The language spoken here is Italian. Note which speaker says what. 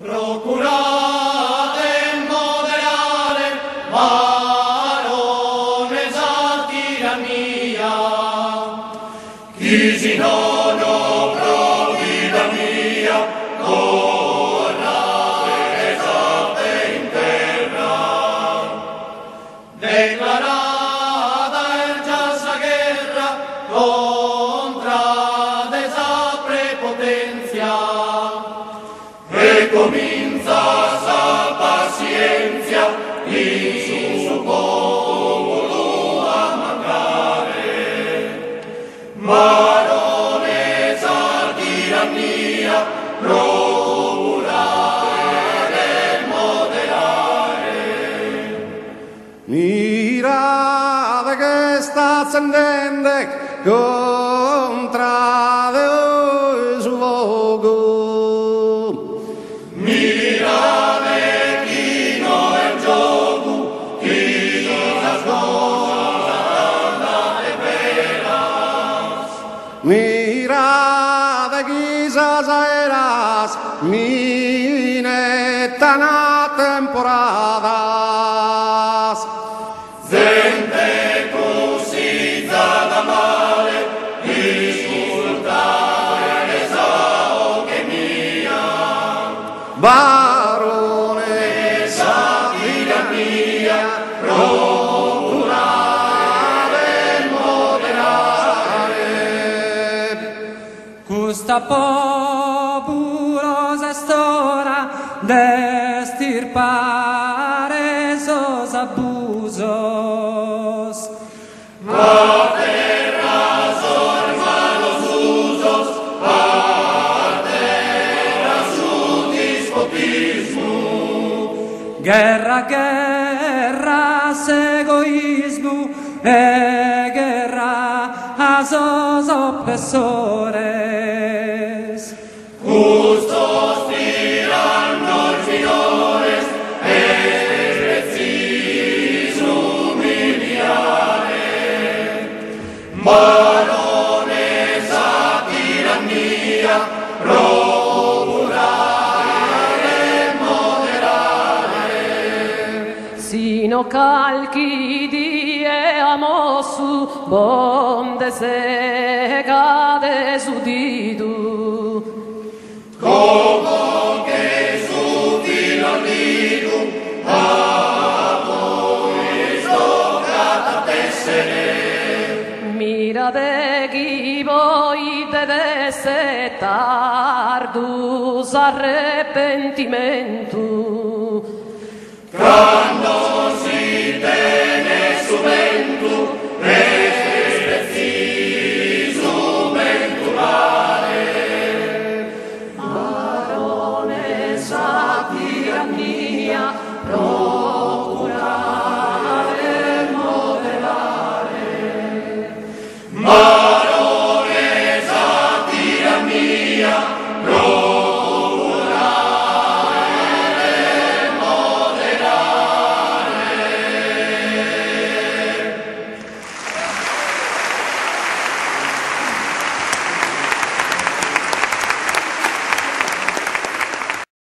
Speaker 1: Procurate moderare, barone sa tirania, chi si non pro vita mia, tornare esatte in terra, declarata già sa guerra contra desa prepotenzia. E comincia sa pazienza in su popolo a mancare, barone sa tirannia, procurare e moderare.
Speaker 2: Mirate che sta accendendo contra Dio su fuoco.
Speaker 1: Mirate chi no è il gioco, chi la cosa è vera.
Speaker 2: Mirate chi s'eras minetta na temporadas.
Speaker 1: Gente così da male, insultare sa che mia.
Speaker 2: Barone sa tirania, procurare e moderare.
Speaker 3: Custa populosa storia d'estirpare esos abusos.
Speaker 1: A terra sorman los usos, a terra su dispotismo.
Speaker 3: Guerra, guerra, egoísmo, e guerra a esos opresores.
Speaker 1: Justos tirannos minores, es preciso humiliare. Barone sa tirania, procurare e moderare.
Speaker 4: Sino calchi di amosu bonde se cade su didu.
Speaker 1: Como che su filo lidu, a voi stoccata tessere.
Speaker 4: Mira de chi voi deve tardus arrepentimento.
Speaker 1: Quando